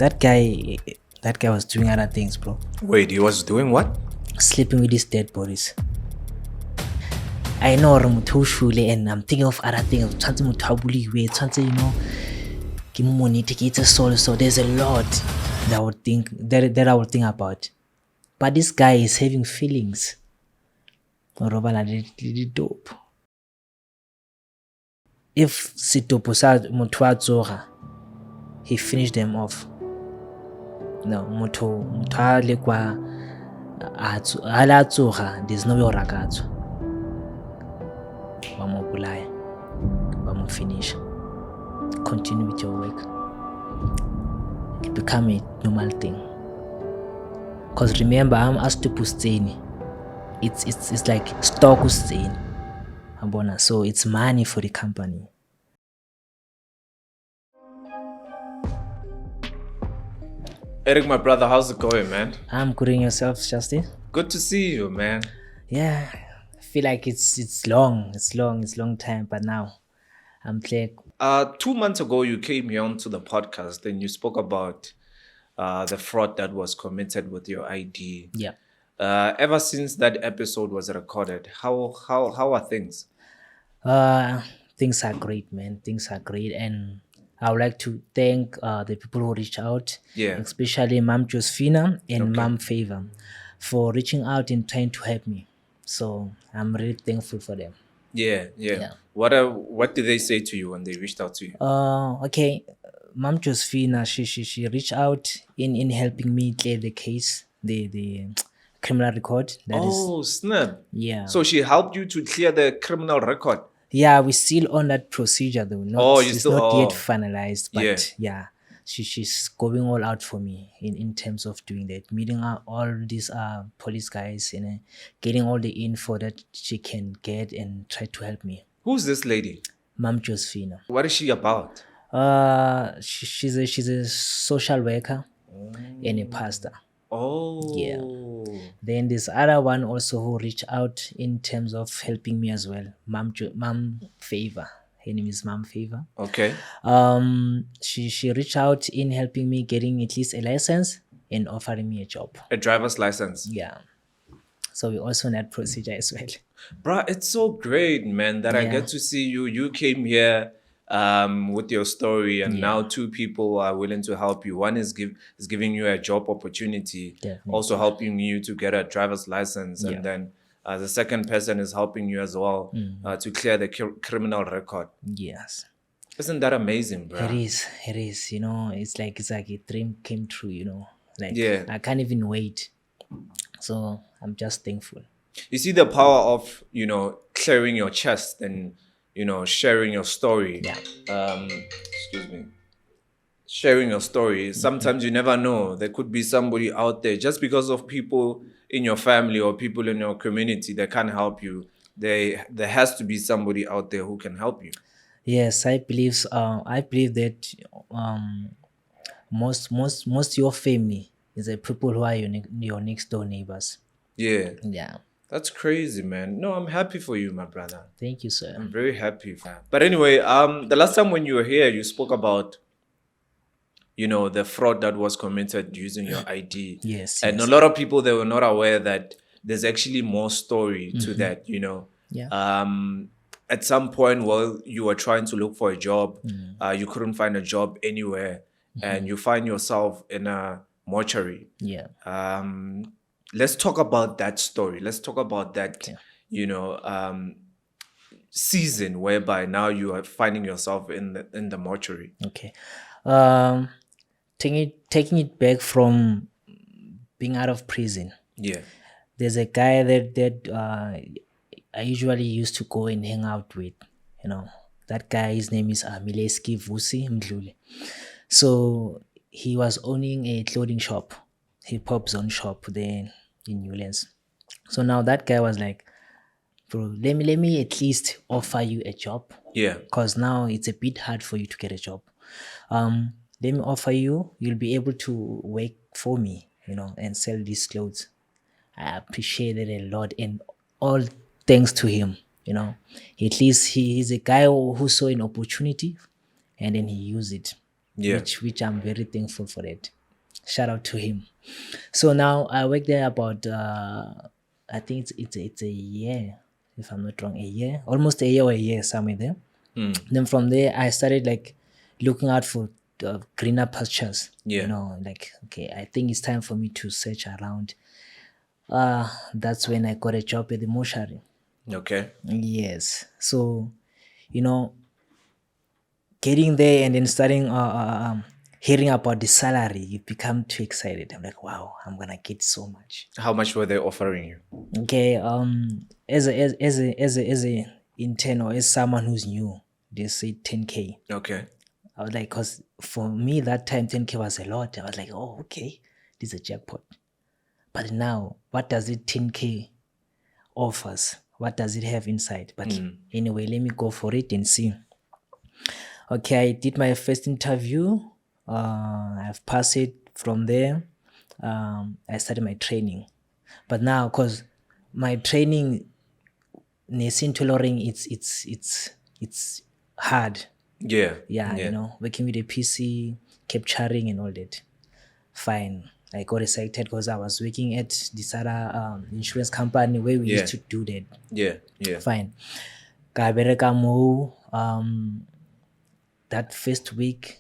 that guy was doing other things, bro. Wait, he was doing what? Sleeping with his dead bodies. I know and I'm thinking of other things. You know, ke mo monitor, ke etse so there's a lot that I would think about. But this guy is having feelings. Robala le dope. If setopo sa motho a tsoga, he finished them off. No, motho a le kwa a la tsoga, there's no way ora ka tswa. Ba mo bolaya, ba mo finish. Continue with your work. It become a normal thing. Because remember, I'm asked to Pusteni. It's like stock Pusteni. So it's money for the company. Eric, my brother, how's it going, man? I'm good. In yourself, Justin? Good to see you, man. Yeah, I feel like it's long time, but now I'm clear. 2 months ago, you came here onto the podcast and you spoke about the fraud that was committed with your ID. Yeah. Ever since that episode was recorded, how are things? Things are great, man. Things are great, and I would like to thank the people who reached out, Yeah. especially Mom Josephina and Mom Favor, for reaching out and trying to help me. So I'm really thankful for them. Yeah. What did they say to you when they reached out to you? Okay, Mom Josephina, she reached out in helping me clear the case, the criminal record. Snap. Yeah. So she helped you to clear the criminal record. Yeah, we're still on that procedure though. It's not yet finalized, but yeah, she's going all out for me in terms of doing that, meeting all these police guys, getting all the info that she can get and try to help me. Who's this lady? Mom Josephina. What is she about? She's a social worker and a pastor. Oh. Yeah. Then there's other one also who reached out in terms of helping me as well. Mom Favor. Her name is Mom Favor. Okay. She reached out in helping me getting at least a license and offering me a job. A driver's license. Yeah. So we also in that procedure as well. Bruh, it's so great, man, that I get to see you. You came here with your story, and now two people are willing to help you. One is giving you a job opportunity, also helping you to get a driver's license, and then the second person is helping you as well to clear the criminal record. Yes. Isn't that amazing, bro? It is. You know, it's like a dream came true. You know, like I can't even wait. So I'm just thankful. You see the power of clearing your chest and sharing your story. Excuse me. Sharing your story. Sometimes you never know. There could be somebody out there just because of people in your family or people in your community that can't help you. There has to be somebody out there who can help you. Yes, I believe that most your family is the people who are your next door neighbors. Yeah. That's crazy, man. No, I'm happy for you, my brother. Thank you, sir. I'm very happy. But anyway, the last time when you were here, you spoke about, the fraud that was committed using your ID. Yes. And a lot of people, they were not aware that there's actually more story to that, Yeah. At some point, while you were trying to look for a job, you couldn't find a job anywhere, and you find yourself in a mortuary. Yeah. Let's talk about that story. Let's talk about that, season whereby now you are finding yourself in the mortuary. Okay. Taking it back from being out of prison. Yeah. There's a guy that I usually used to go and hang out with. That guy, his name is Mileski Vusi Mdluli. So he was owning a clothing shop, hip hop zone shop there in Newlands. So now that guy was like, bro, let me at least offer you a job. Yeah. Because now it's a bit hard for you to get a job. Let me offer you'll be able to work for me, and sell these clothes. I appreciate it a lot, and all thanks to him, At least he's a guy who saw an opportunity and then he used it. Yeah. which I'm very thankful for that. Shout out to him. So now I worked there about I think it's a year, if I'm not wrong, a year, almost a year or a year, somewhere there. Then from there I started like looking out for greener pastures. Yeah. You know, like okay, I think it's time for me to search around. That's when I got a job at the mortuary. Okay. Yes. So, you know, getting there and then starting hearing about the salary, you become too excited. I'm like, wow, I'm gonna get so much. How much were they offering you? Okay, as a intern or as someone who's new, they say 10K. Okay. I was like, cause for me that time 10K was a lot. I was like, oh, okay, this is a jackpot. But now, what does it 10K offers? What does it have inside? But anyway, let me go for it and see. Okay, I did my first interview. I've passed it. From there, I started my training. But now, cause my training, nursing tailoring, it's hard. Yeah. Yeah, you know, working with a PC, capturing and all that. Fine. I got excited because I was working at this other insurance company where we used to do that. Yeah. Yeah. Fine. Ka bereka moo, that first week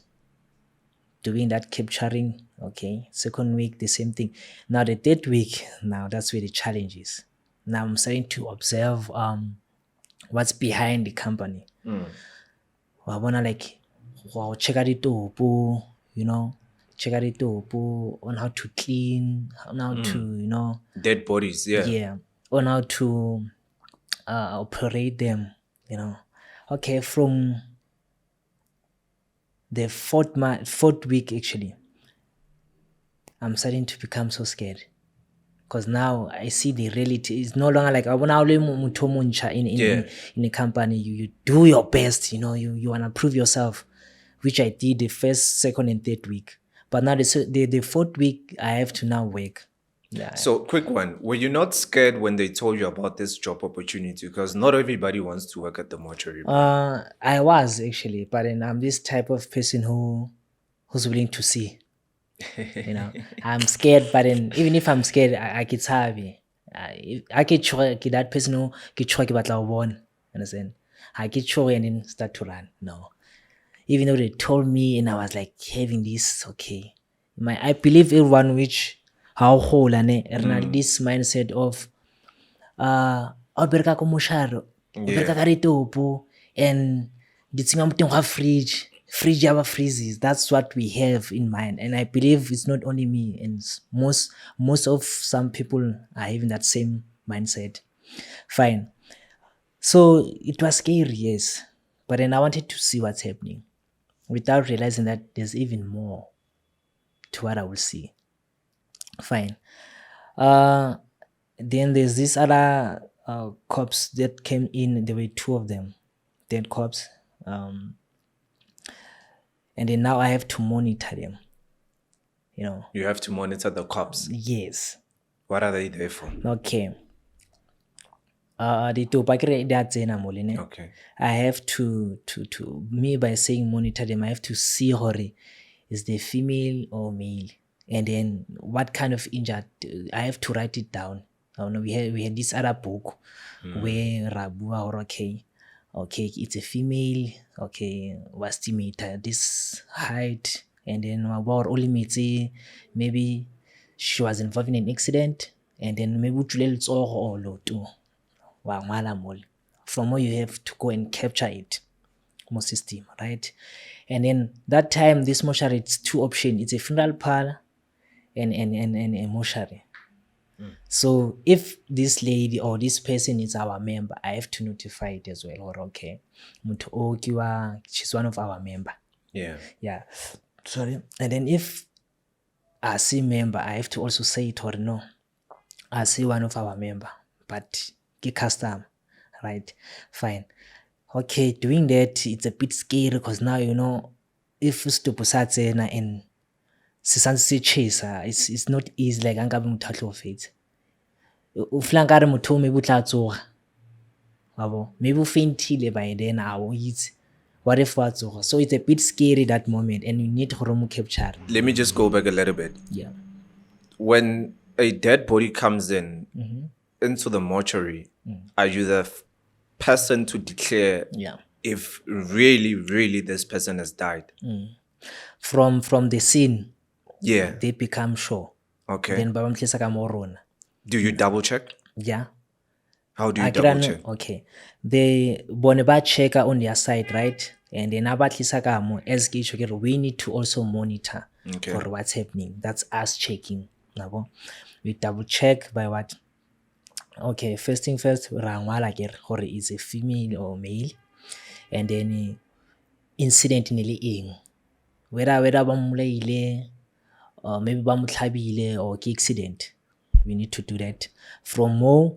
doing that capturing. Okay. Second week, the same thing. Now the third week, now that's where the challenge is. Now I'm starting to observe what's behind the company. Wabona like wow, check out ditopo, you know, check out ditopo on how to clean, on how to, you know, Dead bodies. Yeah. yeah, on how to operate them, you know. Okay, from the fourth week actually, I'm starting to become so scared. Because now I see the reality. It's no longer like I want to in a company. You do your best, you know, you want to prove yourself, which I did the first, second, and third week. But now the fourth week, I have to now work. Yeah. So, quick one. Were you not scared when they told you about this job opportunity? Because not everybody wants to work at the mortuary. I was actually, but then I'm this type of person who's willing to see. You know, I'm scared, but then even if I'm scared, I get happy. I get sure that person who get sure ke batla ho bona. Understand? I get sure and then start to run. No. Even though they told me and I was like having this, okay. I believe everyone which how whole and this mindset of o bereka ko mosharo, o bereka ka ditopo and ditsenga mo teng ga fridge ya ba freezes. That's what we have in mind, and I believe it's not only me, and most of some people are having that same mindset. Fine. So it was scary, yes, but then I wanted to see what's happening without realizing that there's even more to what I will see. Fine. Then there's this other cops that came in. There were two of them, dead cops. And then now I have to monitor them. You know. You have to monitor the cops. Yes. What are they there for? Okay. Okay. I have to me by saying monitor them, I have to see hore is they female or male, and then what kind of injured. I have to write it down. We had this other book where Rabua or okay, it's a female. Okay, was estimate this height, and then about only maybe she was involved in an accident, and then maybe from where you have to go and capture it, more system, right? And then that time, this mortuary, it's two options. It's a funeral parlor and a mortuary. So if this lady or this person is our member, I have to notify it as well. Or okay, she's one of our member. Yeah. Yeah. Sorry. And then if I see member, I have to also say it or no. I see one of our member, but get custom, right? Fine. Okay, doing that, it's a bit scary because now, you know, if and it's not easy like angabe motho of it. O feel nkare motho maybe o tla tsoga. Maybe o faintile by then a o itse What if wa tsoga? So it's a bit scary that moment, and you need to capture. Let me just go back a little bit. Yeah. When a dead body comes in Mm-hmm. into the mortuary, are you the person to declare Yeah. if really this person has died? From the scene, Yeah. they become sure. Okay. Then ba mtlisa ka mo rona. Do you double check? Yeah. How do you Akira double no- check? Okay. They bone ba checker on their side, right? And then abatlisa ka mo as ke itjho ke re, we need to also monitor Okay. for what's happening. That's us checking. Yabo. We double check by what? Okay, first thing first, ra ngwala ke re gore it's a female or male. And then incident ne le eng. Whether ba mmolaile or maybe ba mo tlhabile or ke accident. We need to do that. From more,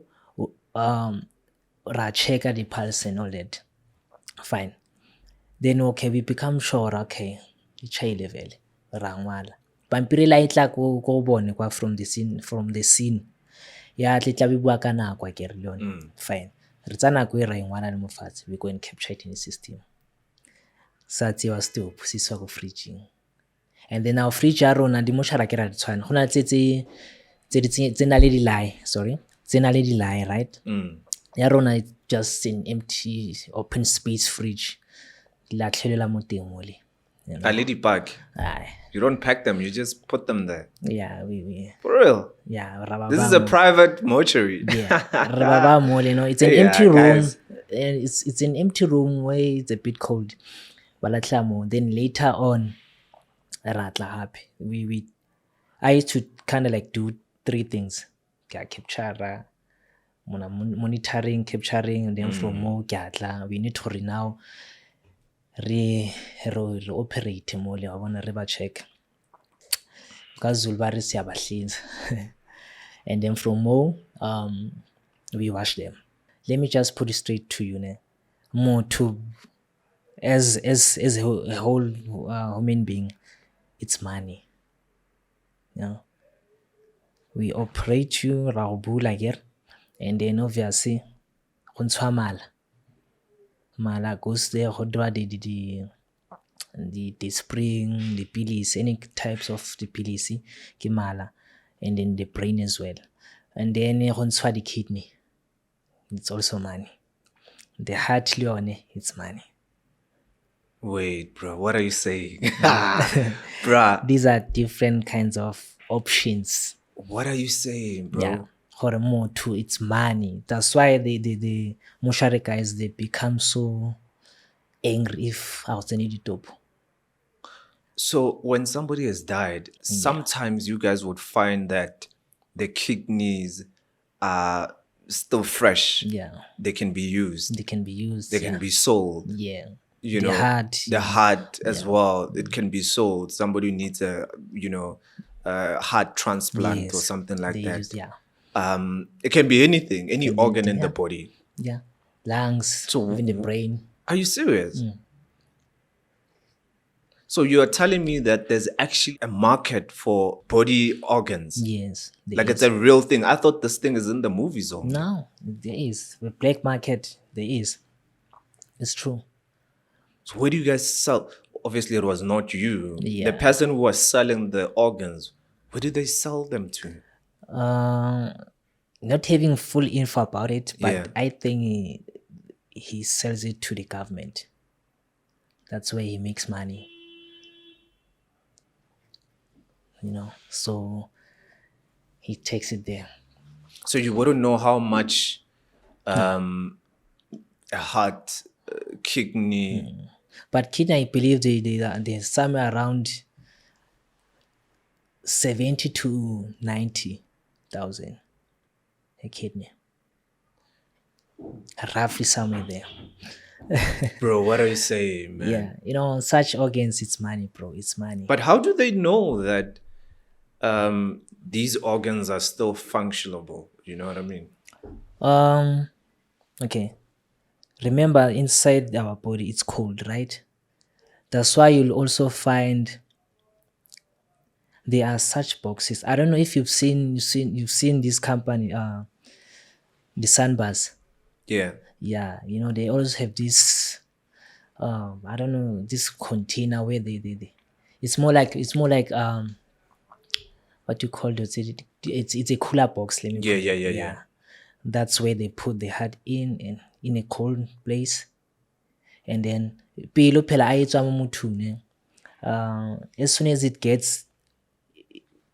ra check the pulse and all that. Fine. Then okay, we become sure, okay, e chaile vele, ra ngwala. Pampiri la e tla ko bone kwa from the scene. Ya tle tla be bua ka nako ke re le yone. Fine. Re tsa nako e ra ngwala le mofatshe, we go and capture it in the system. Sa tsewa stop, se iswa ko fridging. And then our fridge ya rona di moshara ke ra di tshwana. Go na tse na le di-lie, sorry. Tse na le di-lie, right? Ya rona it's just an empty open space fridge. La tlhelela mo teng mole. A lady pack. Aye. You don't pack them, you just put them there. Yeah, we For real. yeah, ra ba This ba is a mo- private mortuary. yeah, re ba ba mole, you know, it's an Yeah, empty room. guys. And it's an empty room where it's a bit cold. Balatla mo. Then later on, ra tla hape. I used to kind of like do 3 things. Ke capture, monitoring, capturing, and then from more ke a tla. We need to re now re operate mo le wa bona re ba check. Ka Zulu ba re siya ba hlinza. And then from more, we wash them. Let me just put it straight to you, ne. Motho as a whole human being, it's money. You know, we operate you ra go bula ke re, and then obviously go ntshwa mala goes there go dira the spring, the pilisi, any types of the pilisi ke mala, and then the brain as well. And then go ntshwa the kidney, it's also money. The heart le yone, it's money. Wait, bro, what are you saying? Bruh, These are different kinds of options. what are you saying, bro? Yeah. Gore motho, it's money. That's why the mortuary guys, they become so angry if I was any ditopo. So when somebody has died, sometimes you guys would find that the kidneys are still fresh. Yeah. They can be used. They can be used. They can be sold. Yeah. You The know, heart. the heart as well. It can be sold. Somebody needs a heart transplant or Yes, something like they that. use, yeah. It can be anything, any organ in the body. Yeah. Lungs, even the brain. Are you serious? So you're telling me that there's actually a market for body organs? Yes. there Like is. it's a real thing. I thought this thing is in the movies only. No, there is. The black market, there is. It's true. So where do you guys sell? Obviously, it was not you. Yeah. The person who was selling the organs, where did they sell them to? Not having full info about it, but Yeah. I think he sells it to the government. That's where he makes money. You know, so he takes it there. So you wouldn't know how much a heart, kidney. But kidney, I believe they're somewhere around 70 to 90,000 a kidney. Roughly somewhere there. Bro, what are you saying, man? Yeah, you know, such organs, it's money, bro. It's money. But how do they know that these organs are still functionable? You know what I mean? Okay. Remember, inside our body, it's cold, right? That's why you'll also find there are such boxes. I don't know if you've seen this company, the Sunbus. Yeah. Yeah, you know, they always have this I don't know, this container where they it's more like what you call it? It's a cooler box. Let me Yeah, put yeah, it. yeah, yeah. Yeah, that's where they put the heart in a cold place, and then pele phela a etswa mo mothong as soon as it gets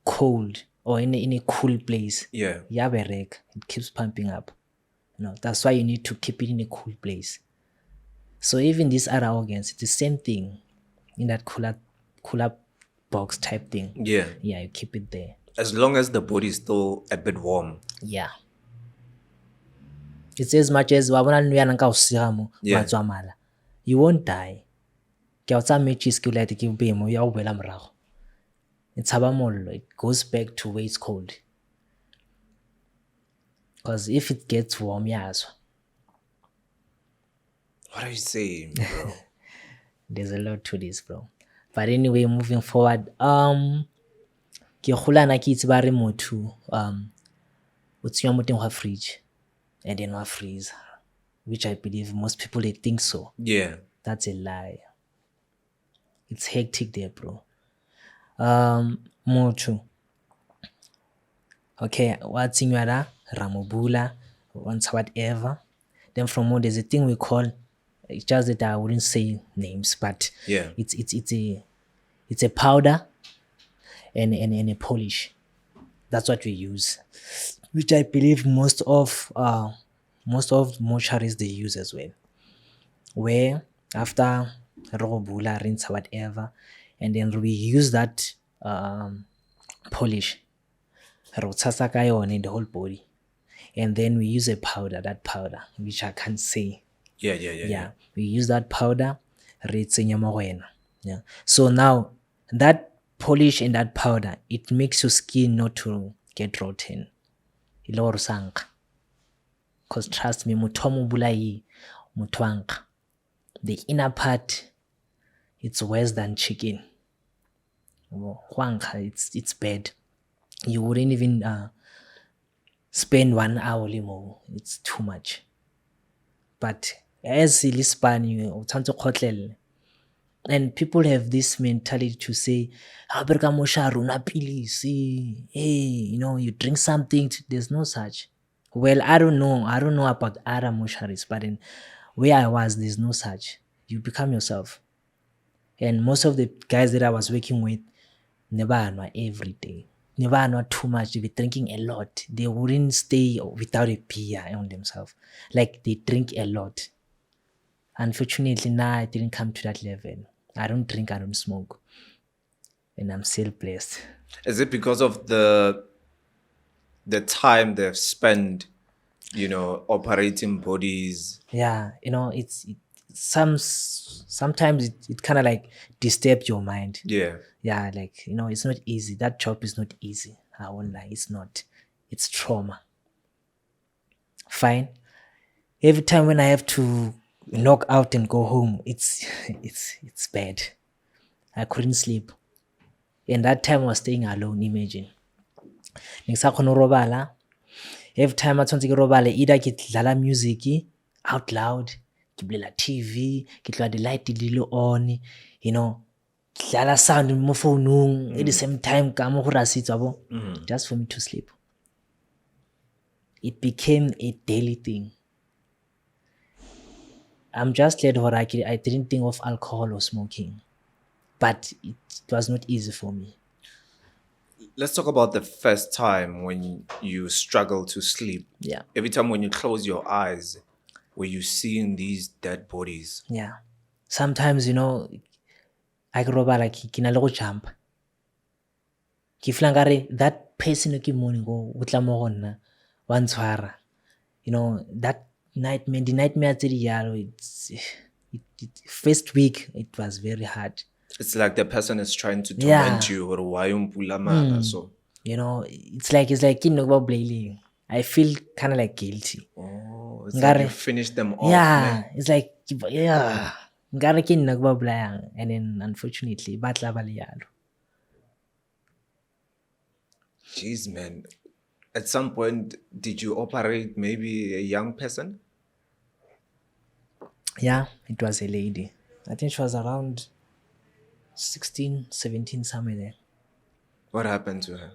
cold or in a cool place, Yeah. ya bereka, it keeps pumping up. That's why you need to keep it in a cool place. So even these other organs, it's the same thing in that cooler box type thing. Yeah. Yeah, you keep it there. As long as the body is still a bit warm. Yeah. It's as much as wa bona nou yana nka o sega mo Yeah. wa tswa mala. You won't die. Ke a o tsaya matches ke o light ke o beye mo ya o boela morago. E tshaba mollo. It goes back to where it's cold. Because if it gets warm, ya swa. What are you saying, bro? There's a lot to this, bro. But anyway, moving forward, ke gola na ke itse ba re motho o tsenya mo teng ga fridge and then wa freeze, which I believe most people they think so. Yeah. That's a lie. It's hectic there, bro. Motho, okay, wa tsenywa la ra mo bula once whatever. Then from more there's a thing we call, it's just that I wouldn't say names, but Yeah. it's a powder and a polish. That's what we use, which I believe most of mortuaries they use as well. Where after bula, rinse, whatever, and then we use that polish, tshasa ka yone in the whole body, and then we use a powder, that powder which I can't say. Yeah, yeah, yeah, Yeah, we use that powder, re tsenya mo go wena. Yeah. So now that polish and that powder, it makes your skin not to get rotten. E le gore sa nkga. Because trust me, motho wa mo bolai, motho wa nkga. The inner part, it's worse than chicken. Go nkga, it's bad. You wouldn't even spend 1 hour le mo. It's too much. But as e le Spani, o tshwanetse o kgotlelele. And people have this mentality to say, ha bereka moshari o nwa pilisi, hey, you drink something. There's no such. Well, I don't know about other mosharis, but in where I was, there's no such. You become yourself. And most of the guys that I was working with never anwa every day. Never anwa too much. They were drinking a lot. They wouldn't stay without a beer on themselves. Like they drink a lot. Unfortunately, now I didn't come to that level. I don't drink, I don't smoke. And I'm still blessed. Is it because of the time they've spent, operating bodies? Yeah, sometimes it kind of like disturbs your mind. Yeah. Yeah, like, it's not easy. That job is not easy. I won't lie, it's not. It's trauma. Fine. Every time when I have to knock out and go home, it's bad. I couldn't sleep. And that time I was staying alone, imagine. Ngisakghona go robala. Every time I tshwanetse ke robale, either ke dlala music out loud, ke bulela TV, ke tloa di-light di le on, dlala sound mo founung at the same time ka mo go rasitswa bo, just for me to sleep. It became a daily thing. I'm just glad I didn't think of alcohol or smoking, but it was not easy for me. Let's talk about the first time when you struggle to sleep. Yeah. Every time when you close your eyes, were you seeing these dead bodies? Yeah. Sometimes, I go robala ke na le go jump. Ke feel nkare that person ke mone go o tla mo go nna wa ntshwara. That nightmare, the nightmare tse di yalo, first week it was very hard. It's like the person is trying to torment you, or why umpula mala, so. It's like ke nna ba blaming. I feel kind of like guilty. Oh, it's like you finished them off. Yeah, it's like, yeah. Nkare ke nna ba bolayang, and then unfortunately ba tla ba le yalo. Jeez, man. At some point, did you operate maybe a young person? Yeah, it was a lady. I think she was around 16, 17, somewhere there. What happened to her?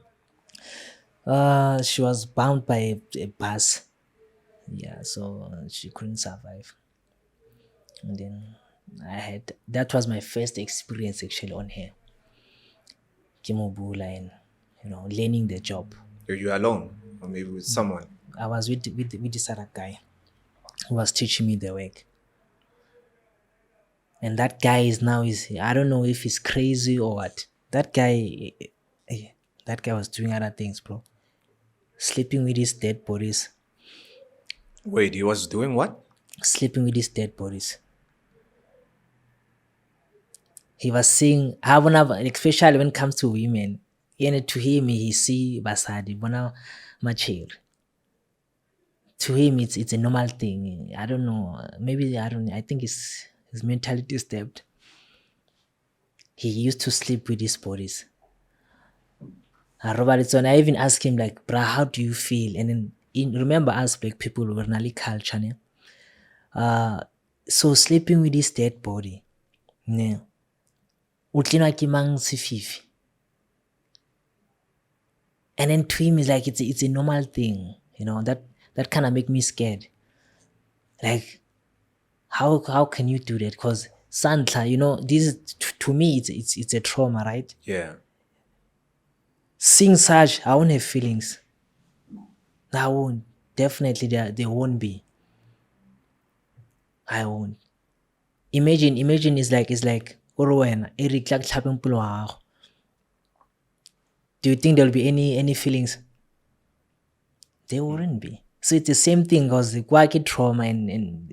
She was bound by a bus. Yeah, so she couldn't survive. And then that was my first experience actually on her. Kimobula and learning the job. Are you alone? Or maybe with someone? I was with this other guy who was teaching me the work. And that guy is I don't know if he's crazy or what. That guy was doing other things, bro. Sleeping with his dead bodies. Wait, he was doing what? Sleeping with his dead bodies. He was saying, especially when it comes to women, to him he see basadi, bona machir. To him it's a normal thing. I don't know. Maybe I think he's mentally disturbed. He used to sleep with his bodies. Robertson, I even asked him like, bruh, how do you feel? And then remember us black people were really culture, ne? So sleeping with his dead body, ne? Utlina kimang sififi. And then to him is like it's a normal thing, that kind of make me scared. Like, how can you do that? Because Santla, this is to me it's a trauma, right? Yeah. Seeing such, I won't have feelings. I won't. Definitely there won't be. I won't. Imagine it's like Orwen, Eric Clark Chapin Pulo. Do you think there'll be any feelings? There wouldn't be. So it's the same thing because the quirky trauma and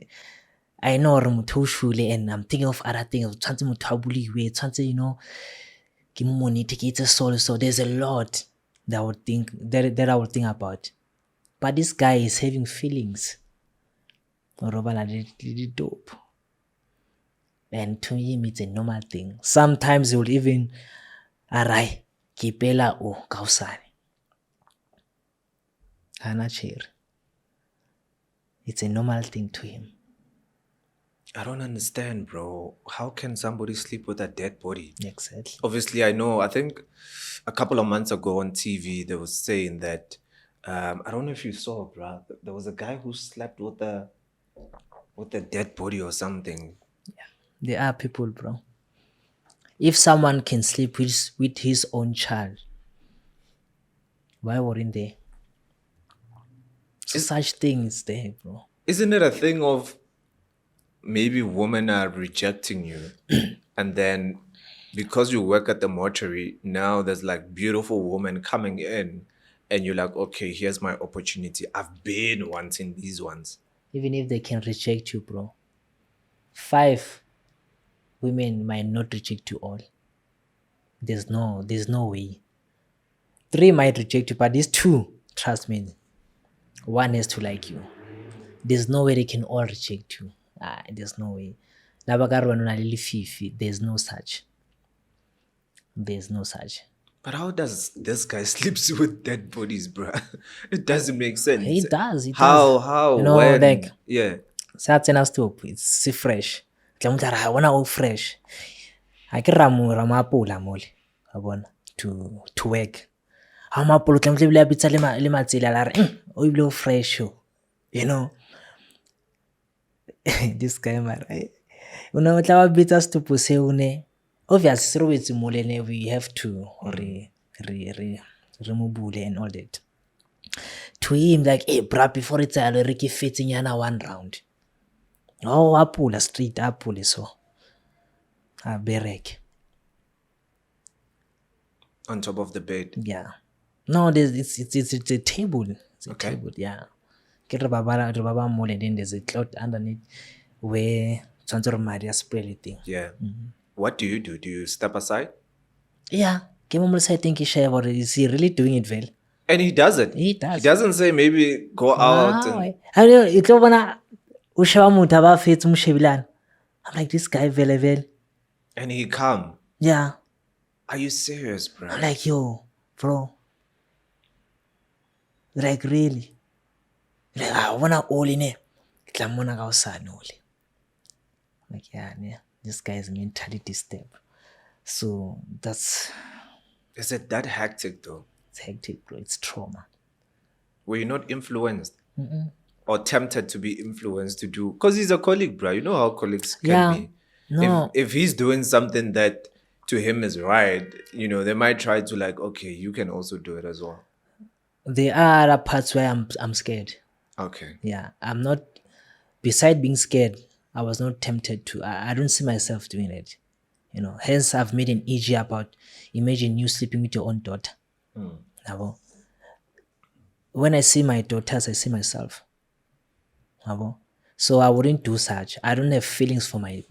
I know and I'm thinking of other things. So there's a lot that I would think about. But this guy is having feelings. Dope. And to him it's a normal thing. Sometimes he will even arai kipela o kausane. Hana chair. It's a normal thing to him. I don't understand, bro. How can somebody sleep with a dead body? Exactly. Obviously, I think a couple of months ago on TV, they was saying that, I don't know if you saw, bro. There was a guy who slept with a dead body or something. Yeah, there are people, bro. If someone can sleep with his own child, why weren't they? Such things there, bro. Isn't it a thing of maybe women are rejecting you and then because you work at the mortuary, now there's like beautiful women coming in and you're like, okay, here's my opportunity. I've been wanting these ones. Even if they can reject you, bro, 5 women might not reject you all. There's no way. 3 might reject you, but these 2, trust me, 1 has to like you. There's no way they can all reject you. There's no way. There's no such. There's no such. But how does this guy sleeps with dead bodies, bro? It doesn't make sense. He does. How? When? Like, yeah. Satsena stop. It's fresh. I wanna fresh. I can ramapula mole. To work. Amapolo tlamehile a bitsa le matsela la re o ibile o fresh this guy mara o tla wa bitsa setupo seo ne obviously se re wetse mole ne we have to re mo bule and all that. To him like, hey bra, before it's a re ke fetseng yana 1 round. Oh, apula straight apule so a bereke On top of the bed. yeah. No, it's a table. It's a Okay. table, yeah. Ke re ba mole, then there's a cloth underneath where tshwanetse re madi a spray thing. Yeah. What do you do? Do you step aside? Yeah. Ke mo side think he share about it. Is he really doing it well? And he doesn't. He does. He doesn't say maybe go out and I tlo bona o sheba motho ba fetse mo shebilana. I'm like, this guy vele. and he come. Yeah. Are you serious, bro? I'm like, yo, bro. Like, really? Like, I wanna all in it. Ke tla mmona ka hosane ole. Like, yeah. this guy is mentally disturbed. So that's Is it that hectic though? it's hectic, bro. It's trauma. Were you not influenced or tempted to be influenced to do? Because he's a colleague, bro. You know how colleagues can Yeah. be. No. If he's doing something that to him is right, you know, they might try to like, okay, you can also do it as well. There are other parts where I'm scared. Okay. Yeah. I'm not, beside being scared, I was not tempted to. I don't see myself doing it. You know, hence I've made an EG about, imagine you sleeping with your own daughter. Yabo. When I see my daughters, I see myself. Yabo. So I wouldn't do such. I don't have feelings for my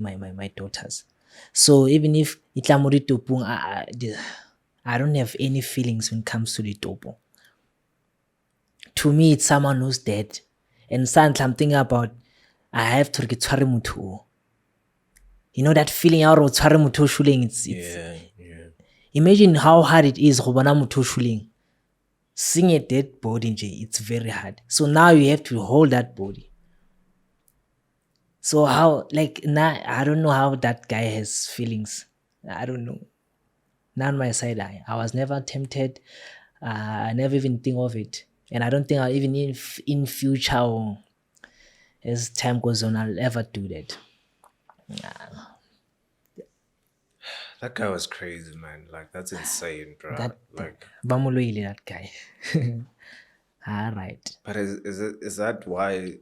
daughters. So even if itlamuri topung, I don't have any feelings when it comes to the topo. To me, it's someone who's dead. And something I'm thinking about, I have to get tshware motho o. You know that feeling out of tshware motho o shuleng, it's Yeah. imagine how hard it is go bona motho o shuleng. Seeing a dead body nje, it's very hard. So now you have to hold that body. So how, like, now I don't know how that guy has feelings. I don't know. Not on my side. I was never tempted. I never even think of it. And I don't think I'll even in future or as time goes on, I'll ever do that. That guy was crazy, man. Like, that's insane, bro. Like, Bamoloile, that guy. All right. but is that why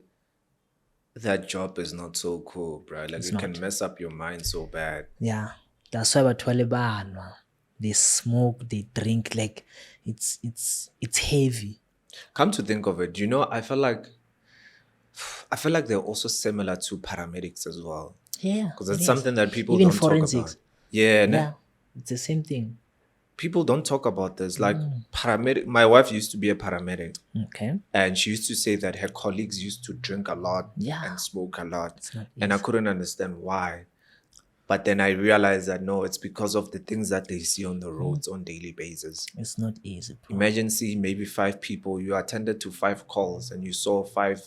that job is not so cool, bro? Like, it can mess up your mind so bad. Yeah. That's why batho ba le banwa. They smoke, they drink, like it's heavy. Come to think of it, you know, I feel like they're also similar to paramedics as well. Yeah. Because it's something that people Even don't forensics. talk about. Yeah, Yeah. It's the same thing. people don't talk about this. Like paramedic, my wife used to be a paramedic, Okay. and she used to say that her colleagues used to drink a lot Yeah. and smoke a lot, It's not and I couldn't understand why. But then I realized that no, it's because of the things that they see on the roads on daily basis. It's not easy, bro. Imagine seeing maybe 5 people, you attended to 5 calls, and you saw 5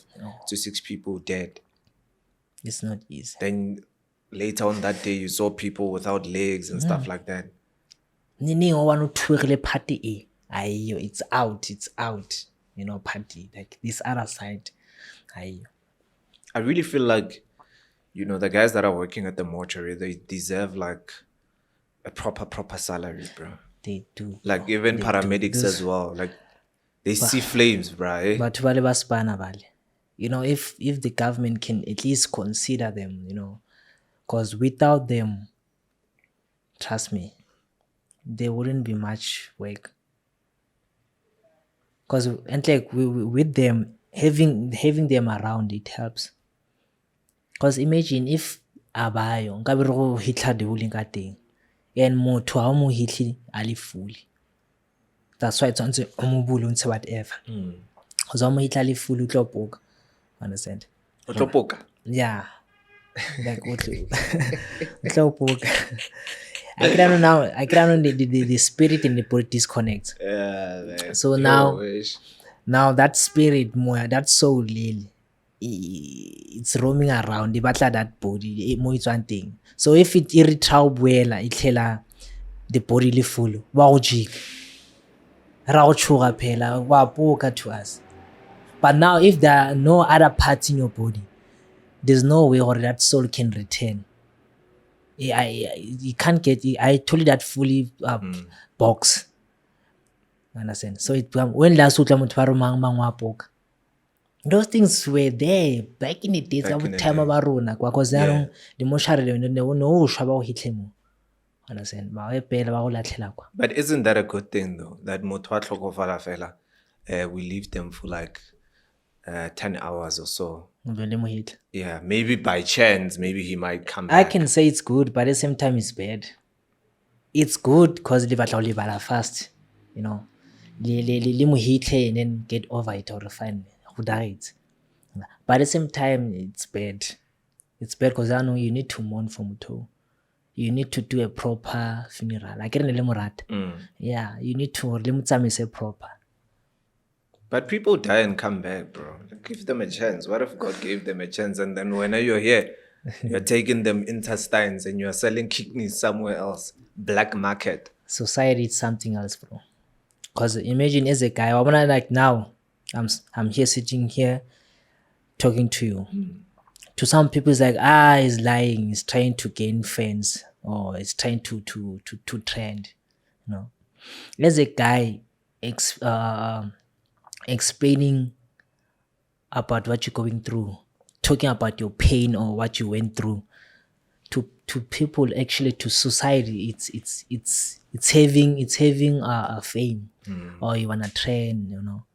to 6 people dead. It's not easy. Then later on that day, you saw people without legs and stuff like that. Nini o wanu thuegile party e. Ayo, it's out. You know, party. Like this other side. Ayo. I really feel like, you know, the guys that are working at the mortuary, they deserve like a proper salary, bro. They do. Like even paramedics as well. Like they see flames, bro. Eh? But vale baspana vale. You know, if the government can at least consider them, you know, because without them, trust me, there wouldn't be much work. Because and like with them, having them around, it helps. Because imagine if abayo nkabe re go hitla dihuleng ka teng and motho ha o mo hitle a le fully. That's why tshwanetse o mo bule o ntshe whatever. Because ha o mo hitla a le fully o tlo poka. Understand? Otlopoka. Yeah. Like utlo poka. I can know the spirit and the body disconnect. Yeah, man. So now that spirit, that soul, it's roaming around. It batla that body, mo itswang teng. So if it iritra o boela, itlela the body le full, wa go jika. Ra go tshoga phela, wa poka to us. But now if there are no other parts in your body, there's no way or that soul can return. You can't get it. I told you that fully box. Understand? So when last week those things were there back in the days of time of Aruna. Because the mortuary no shaba hitle mo. Understand? But isn't that a good thing though? That motho a tlhokofala fela, we leave them for like 10 hours or so. Yeah, maybe by chance, maybe he might come back. I can say it's good, but at the same time it's bad. It's good because live fast, you know. And then get over it or fine. Who died? But at the same time, it's bad. It's bad because I know you need to mourn for Muto. You need to do a proper funeral. Like yeah, you need to say proper. But people die and come back, bro. Give them a chance. What if God gave them a chance and then when you're here, You're taking them intestines and you're selling kidneys somewhere else. Black market. Society is something else, bro. Because imagine as a guy, I wanna like now, I'm here sitting here talking to you. To some people, it's like he's lying, he's trying to gain fans, or he's trying to trend. You know, as a guy explaining about what you're going through, talking about your pain or what you went through, to people, actually to society, it's having a fame, or you wanna trend, you know.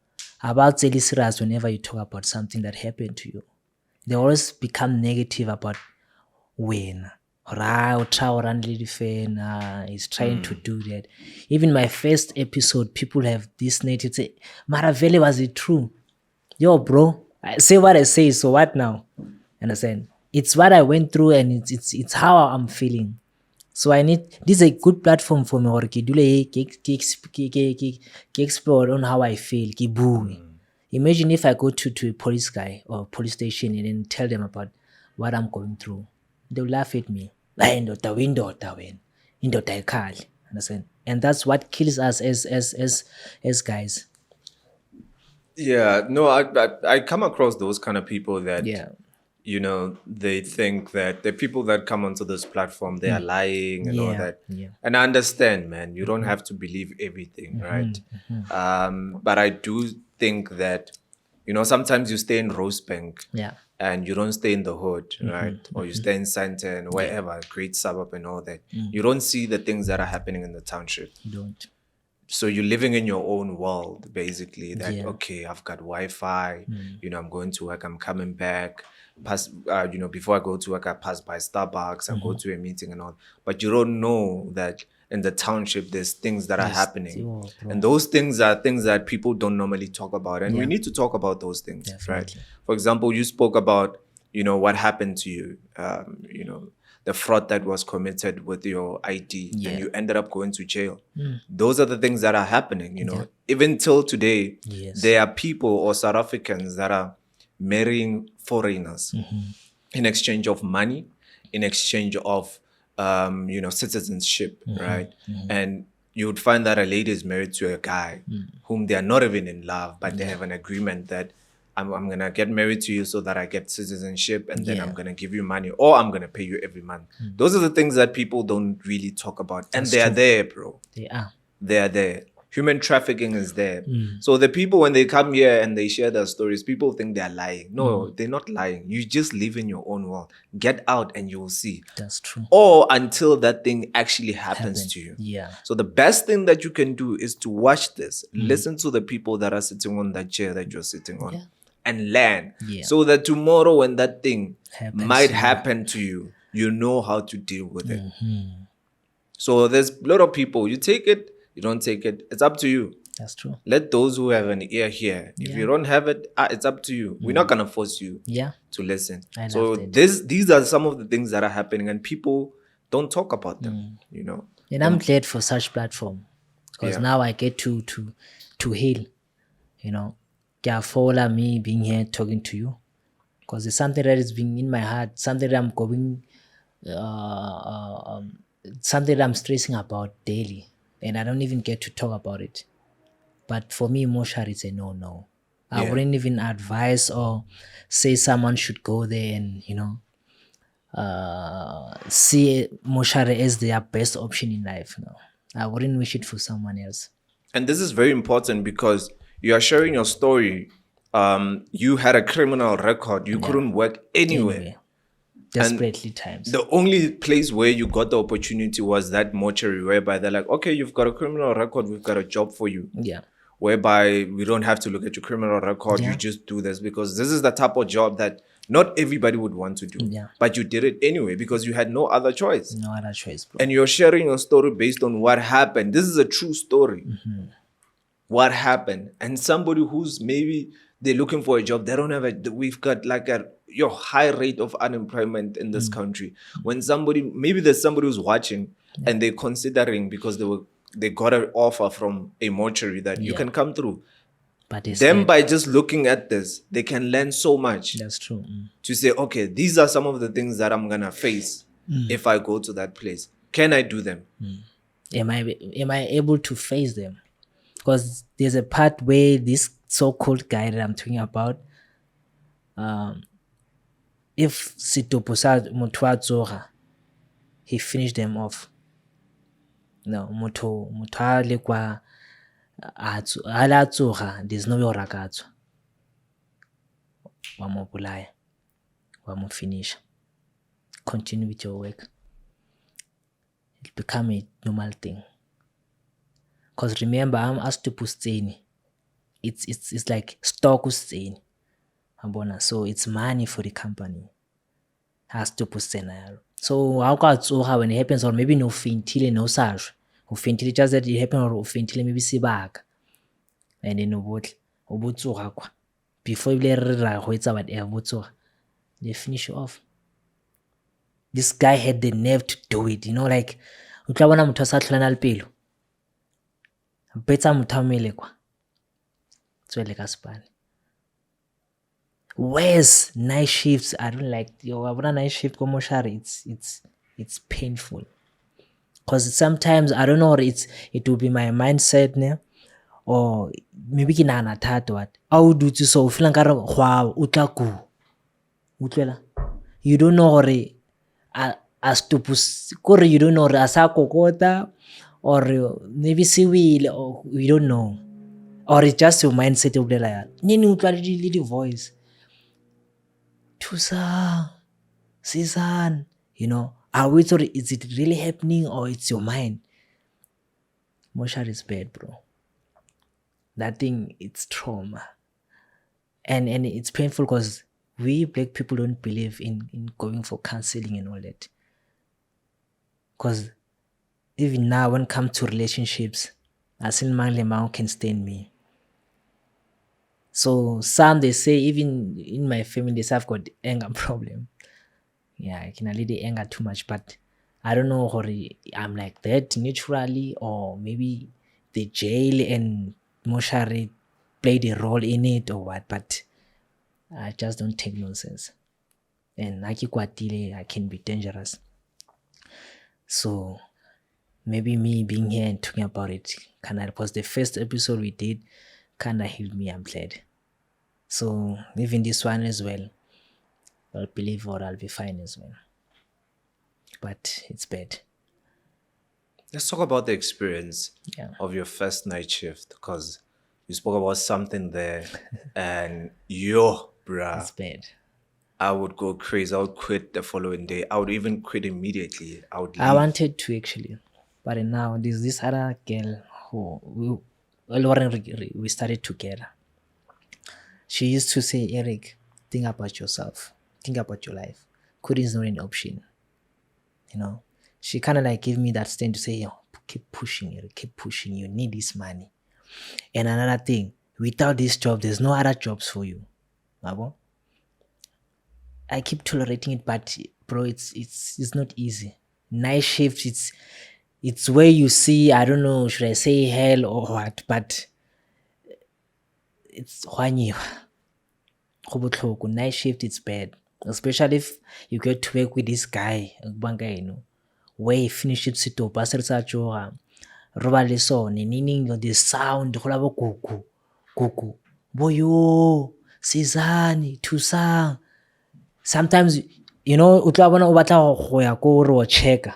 About really serious whenever you talk about something that happened to you. They always become negative about when is trying to do that. Even my first episode, people have this native say, Maravele, was it true? Yo, bro, I say what I say, so what now? Understand? It's what I went through, and it's how I'm feeling. So I need, this is a good platform for me, or ke dule ke explore on how I feel, ke bue. Imagine if I go to a police guy or police station and then tell them about what I'm going through. They'll laugh at me. Indoda ikhali. Understand? And that's what kills us as guys. Yeah, no, I come across those kind of people that, Yeah. you know, they think that the people that come onto this platform, they are lying and all Yeah, that. yeah. And I understand, man, you don't have to believe everything, right? But I do think that, you know, sometimes you stay in Rosebank Yeah. and you don't stay in the hood, right? Or you stay in Sandton, wherever, great suburb and all that. You don't see the things that are happening in the township. You don't. So you're living in your own world, basically. That, Yeah. okay, I've got Wi-Fi. You know, I'm going to work. I'm coming back. You know, before I go to work, I pass by Starbucks. I go to a meeting and all. But you don't know that in the township, there's things that are happening, bro. and those things are things that people don't normally talk about, and we need to talk about those things, right? Definitely. For example, you spoke about, you know, what happened to you. You know, the fraud that was committed with your ID, and you ended up going to jail. Those are the things that are happening, you know. Even till today, Yes. there are people or South Africans that are marrying foreigners in exchange of money, in exchange of, you know, citizenship, right? And you would find that a lady is married to a guy whom they are not even in love, but they have an agreement that I'm going to get married to you so that I get citizenship, and then I'm going to give you money, or I'm going to pay you every month. Those are the things that people don't really talk about. And they are there, bro. They are. They are there. Human trafficking is there. So the people, when they come here and they share their stories, people think they're lying. No, they're not lying. You just live in your own world. Get out and you will see. That's true. Or until that thing actually happens to you. Yeah. So the best thing that you can do is to watch this, listen to the people that are sitting on that chair that you're sitting on, and learn. Yeah. So that tomorrow when that thing Happens might to you. happen to you, you know how to deal with it. So there's a lot of people, you take it, you don't take it, it's up to you. That's true. Let those who have an ear hear. If you don't have it, it's up to you. We're not gonna force you Yeah. to listen. I So loved it. these are some of the things that are happening, and people don't talk about them. You know. And I'm glad for such platform, because Yeah. now I get to heal. You know, follow me being here talking to you, because it's something that is being in my heart, something that I'm going, something that I'm stressing about daily, and I don't even get to talk about it. But for me, Moshari is a no. I Yeah. wouldn't even advise or say someone should go there and, you know, see Moshari as their best option in life. No, I wouldn't wish it for someone else. And this is very important because you are sharing your story. You had a criminal record. You couldn't work anywhere. Anyway, desperately times. The only place where you got the opportunity was that mortuary, whereby they're like, okay, you've got a criminal record, we've got a job for you. Yeah. Whereby we don't have to look at your criminal record, you just do this, because this is the type of job that not everybody would want to do. Yeah. But you did it anyway because you had no other choice. No other choice, bro. And you're sharing your story based on what happened. This is a true story. What happened. And somebody who's maybe they're looking for a job, they don't have we've got like your high rate of unemployment in this country. When maybe there's somebody who's watching and they're considering because they got an offer from a mortuary that you can come through. But they Them said, by just looking at this, they can learn so much that's true. to say, okay, these are some of the things that I'm gonna face if I go to that place. Can I do them? Am I able to face them? Because there's a part where this so-called guy that I'm talking about, if Setopo sa motho a tsoga, he finished them off. No, motho a le kwa a le a tsoga, there's no way gore a ka tswa. Wa mo bolaya, wa mo finish. Continue with your work. It'll become a normal thing. Because remember, I'm asked to Pusteni. It's like stock Pusteni. So it's money for the company. Has to Pustena. So how ka tsoga when it happens, or maybe no fentile no sashwe. O fentile just that it happened, or o fentile maybe sebaka. And then o botsoga kwa. Before you ra go etsa whatever botsoga, they finish you off. This guy had the nerve to do it, like o tla bona motho a sa tlholana le pelo. Betsa motho a mmele kwa. Tswele ka spane. Where's night shifts? I don't like night shift ko moshari. It's painful. Because sometimes I don't know, it will be my mindset ne, or maybe ke nagana thata what. A o dutse so o feel nkare gwa o tla ku. Utlwela. You don't know gore a stop kore you don't know gore a sa kokota, or maybe se wile, or you don't know. Or it's just your mindset o bolela yana. Nene utlwa le di voice. Thusang, Sizan, are we sorry, is it really happening or it's your mind? Moshari is bad, bro. That thing, it's trauma. And it's painful because we black people don't believe in going for counseling and all that. Because even now, when it comes to relationships, I seen man can stand me. So some they say, even in my family, they say I've got anger problem. Yeah, I can already the anger too much, but I don't know how I'm like that naturally, or maybe the jail and Moshari played a role in it or what, but I just don't take nonsense. And I can be dangerous. So maybe me being here and talking about it because the first episode we did kinda healed me, I'm glad. So even this one as well, I'll believe or I'll be fine as well. But it's bad. Let's talk about the experience of your first night shift, because you spoke about something there and bruh. It's bad. I would go crazy. I would quit the following day. I would even quit immediately. I would leave. I wanted to actually, but now there's this other girl who we started together. She used to say, Eric, think about yourself. Think about your life. Quitting is not an option. She kind of like gave me that stand to say, keep pushing, Eric, keep pushing. You need this money. And another thing, without this job, there's no other jobs for you. I keep tolerating it, but bro, it's not easy. Night shift, it's where you see, I don't know, should I say hell or what, but it's night shift, it's bad. Especially if you get to work with this guy, where he finished Setopo, roba le sone, the sound, kuku, boyo, Sizani, Thusang. Sometimes, o tla bona o batla go ya ko re o checka,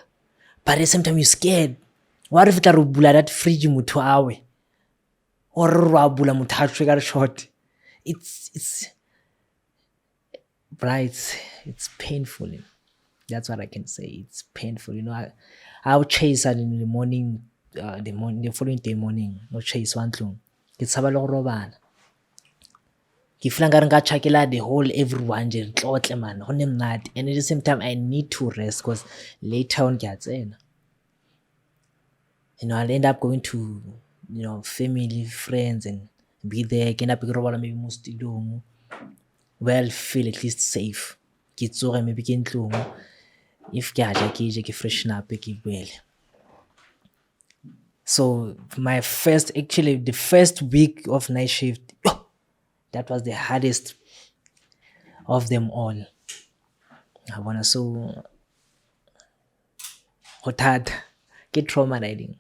but at the same time you're scared. What if tla re bula that fridge motho awe, or re bula motho a tshwe ka re short? It's painful. That's what I can say. It's painful. I'll chase her in the morning, the following day morning, no chase one tlong. Ke tshaba le go robala. Ke feel nkare nka tšhakela the whole everyone je tlotle man go nne mnate, and at the same time I need to rest because later on ke a tsena. I'll end up going to family, friends, and be there. Ke end up ke robala maybe mo stilong, where I'll feel at least safe. Ke tsoge maybe ke ntlong, if ke a ja ke je ke freshen up ke boele. So the first week of night shift, that was the hardest of them all. I wanna so go thata ke trauma riding,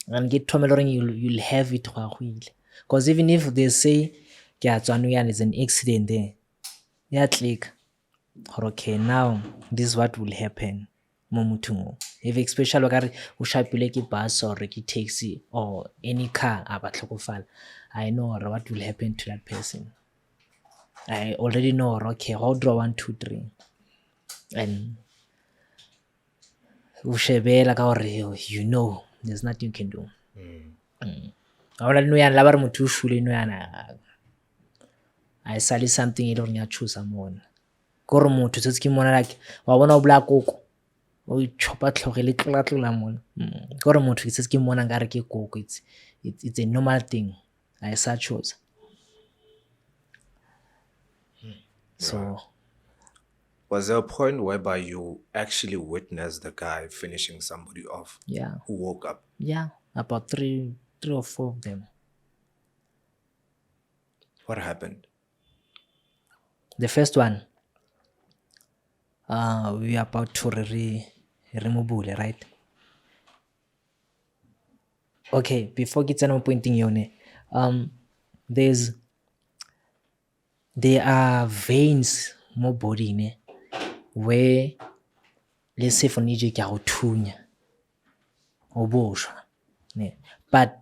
and ke trauma le you'll have it go agwile, because even if they say ke a tswa nou yana is an accident there, ya click gore okay, now this is what will happen mo mothong o. If especially o kare o shapilwe ke bus or ke taxi or any car a ba tlhokofala, I know gore what will happen to that person. I already know gore okay, ga o draw 1 2 3 and o shebela ka gore you know there's nothing you can do. ga ona le nou yana la ba re motho o shule nou yana a e sale something e le goreng ya tshosa mona ke gore motho setse ke mona like wa bona o bolaya koko o itshopa tlhoge le tlola mona ke gore motho ke setse ke mona nkare ke koko, it's a normal thing, a e sa tshosa. So Was there a point whereby you actually witnessed the guy finishing somebody off yeah, who woke up? about three or four of them. What happened? The first one, we are about to remove, right? Okay, before ke tsena mo pointing yone, there are veins mo body ne where let's say for nije ke a go thunya o boshwa ne, but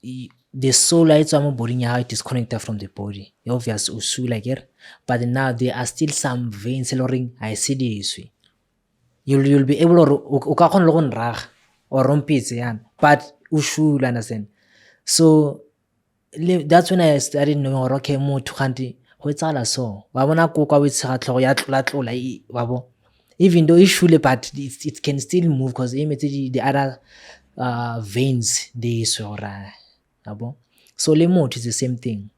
the soul a etswa mo boding ya gago, it is connected from the body, obvious o sula kere, but now there are still some veins e le goreng ga e se deswe. You'll be able gore o ka kgona le go nraga or rompetse yana, but o sula, understand? So that's when I started knowing gore okay, motho kgante go etsagala so, wa bona koka o e tshega tlhogo ya tlola wa bo, even though e shule but it can still move because e metse the other veins di swe gore yabo. So le motho is the same thing.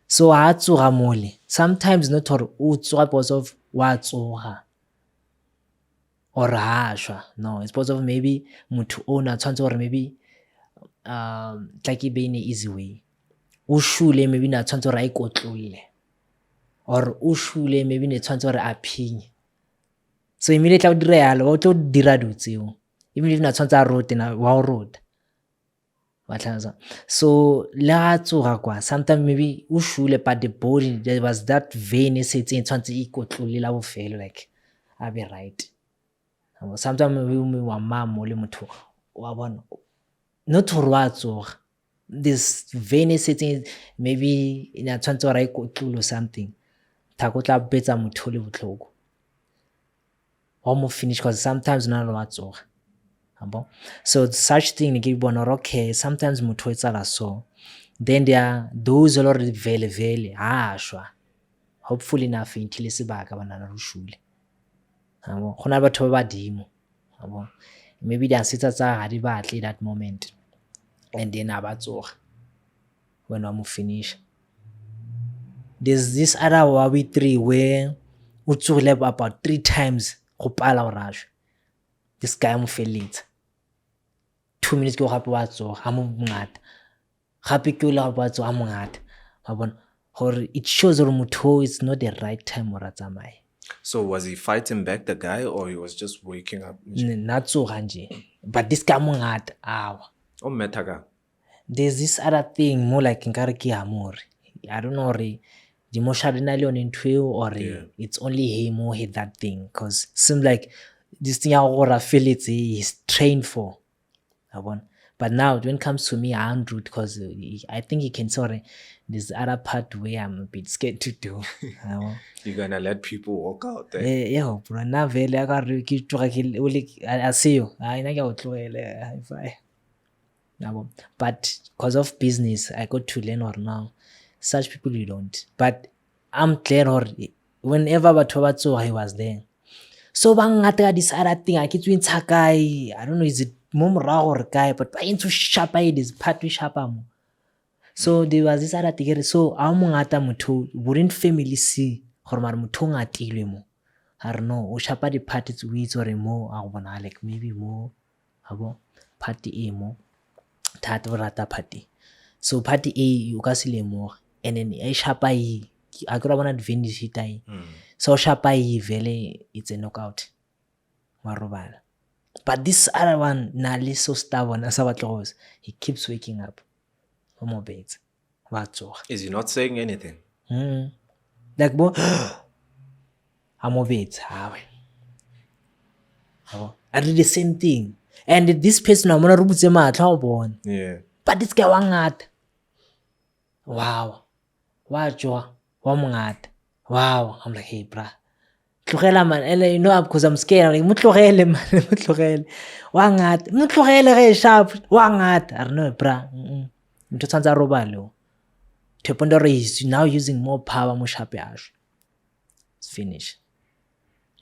So ha tsoga mole, sometimes not gore o tsoga because of wa tsoga or ha shwa, no, it's because of maybe motho o na tshwantse gore maybe tla ke be in a easy way, o shule maybe na tshwantse gore a ikotlole or o shule maybe ne tshwantse gore a phinye. So immediately o dira yalo o tlo dira dilo tseo, even if na tshwantse a rote na wa o rota. So le ga tsoga kwa sometimes maybe o shule but the body there was that vein e setseng e tshwantse e ikotlole la bofelo like a be right. Sometimes maybe wa mamo le motho wa bona not gore wa tsoga, this vein e setseng maybe na tshwantse gore a ikotlole or something, thako tla betsa motho le botlhoko wa mo finish because sometimes na le wa tsoga. So such thing ke bona okay, sometimes motho e tsala so, then there are those a lot of vele ha shwa, hopefully na faintile sebaka bana na rushule. Go na le batho ba badimo, maybe di answetsa tsa ga di batle that moment and then a ba tsoga when wa mo finish. There's this other wa we 3 where o tsogile about 3 times go pala gore a shwe, this guy mo feletsa 2 minutes ke gape wa tsoga ga mo ngata gape ke o le gape wa tsoga mo ngata, wa bona gore it shows gore motho it's not the right time gore a tsamaye. So was he fighting back the guy or he was just waking up? Na tsoga nje, but this guy mo ngata awa. O metaga. There's this other thing more like nkare ke amore, I don't know gore di mo shadina le yone ntho eo or it's only him who hit that thing, because seems like this thing ya gore a feletse is trained for. But now when it comes to me I'm rude because I think you can sorry there's the other part where I'm a bit scared to do. You're gonna let people walk out there? Yeah, bro, na vele a ka re ke tloga ke a seo a ina ke o tlogele hi-fi. But because of business I got to learn or now such people you don't, but I'm glad or whenever batho ba tsoga he was there. So ba ngata ka this other thing a ke tswe ntsha kae, I don't know is it mo morago gore kae, but ba entse shapa e this part we shapa mo. So there was this other thing, so a mo ngata motho wouldn't family see gore mara motho ngatilwe mo, I don't know o shapa di part tse o itse gore mo a go bona like maybe mo abo, party e mo thata o rata party. So party e o ka se lemoge, and then e shapa e a ke ra bona advantage e tae. So shapa e vele it's a knockout wa robala. But this other one na le so stubborn as he keeps waking up o mo betsa wa tsoga. Is he not saying anything? Like bo a mo betsa hawe. I did the same thing, and this person wa mona re butse matlha o bona. Yeah. But this guy wa ngata. Wow. Wa tsoga wa mongata. Wow. I'm like, hey bruh, tlogela man. And you know, because I'm scared, I'm like, mo tlogele man, mo tlogele wa ngata, mo tlogele ge sharp wa ngata. I don't know bruh. Ntho tshwantse a robale o. Tepondoro is now using more power mo sharp yash. It's finished.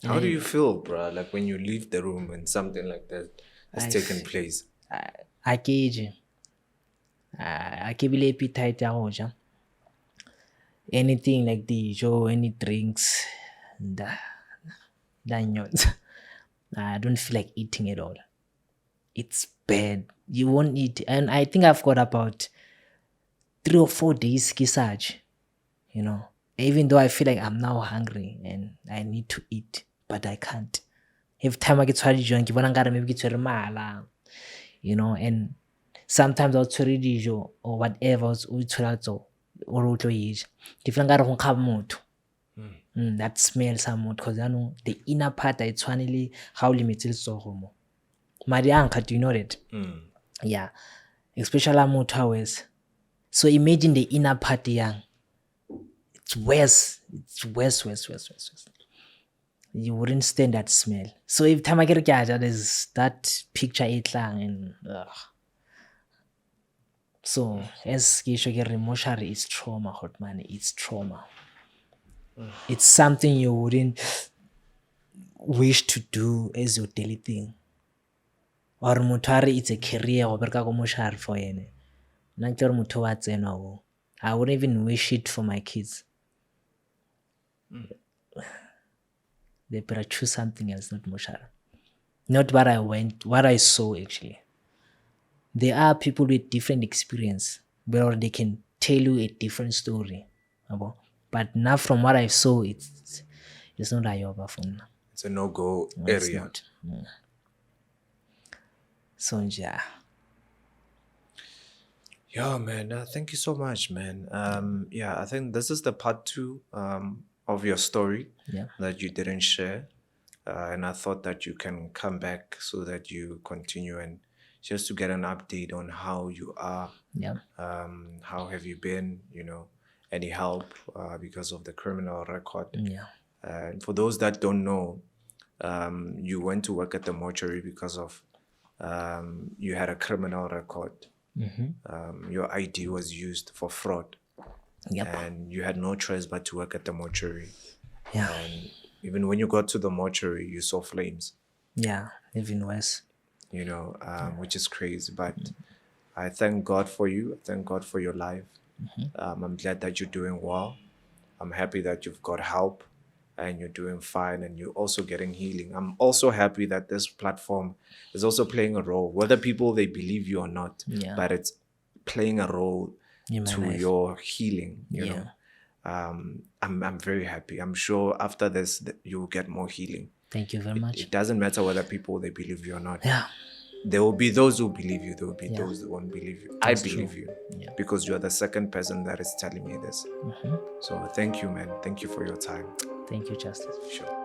How do you feel, bro? Like when you leave the room and something like that has taken place? I ke bile appetite ya go ja. Anything like dijo, any drinks, I don't feel like eating at all. It's bad. You won't eat. And I think I've got about 3 or 4 days kisaj, you know. Even though I feel like I'm now hungry and I need to eat, but I can't. Every time I get tshwara dijo ke bona nkare maybe ke tshwere mala, you know. And sometimes I'll tshwere dijo or whatever o tshwara tso or o tlo ija ke feel nkare go nkga motho. That smell sa motho, because I know the inner part I tshwane le ga o lemetse letsogo mo madi a nkga. Do you know that? Yeah, especially motho a wes. So imagine the inner part yang. It's worse. It's worse. You wouldn't stand that smell. So every time I get a gadget, there's that picture itlang and so as emotionally, it's trauma, hot man. It's trauma. It's something you wouldn't wish to do as your daily thing. Or mutare, it's a career or berka ko moshar for yene. Nantlor mutho wa tsena o. I wouldn't even wish it for my kids. They better choose something else, not moshara. Not what I saw actually. There are people with different experience, but they can tell you a different story. But now from what I saw, it's not Ayoba for now. It's a no-go area. So yeah. Yeah, man. Thank you so much, man. I think this is the part 2 of your story that you didn't share. And I thought that you can come back so that you continue and just to get an update on how you are. Yeah. How have you been, you know, any help because of the criminal record. Yeah. And for those that don't know, you went to work at the mortuary because of you had a criminal record. Your ID was used for fraud. Yep. And you had no choice but to work at the mortuary. Yeah. And even when you got to the mortuary, you saw flames. Yeah, even worse. You know, which is crazy. But I thank God for you. I thank God for your life. I'm glad that you're doing well. I'm happy that you've got help and you're doing fine and you're also getting healing. I'm also happy that this platform is also playing a role, whether people, they believe you or not, but it's playing a role to your healing, you know. I'm very happy. I'm sure after this you'll get more healing. Thank you very much. It doesn't matter whether people, they believe you or not. Yeah. There will be those who believe you. There will be those who won't believe you. That's I believe true. you because you are the second person that is telling me this. So thank you, man. Thank you for your time. Thank you, Justice. Sure.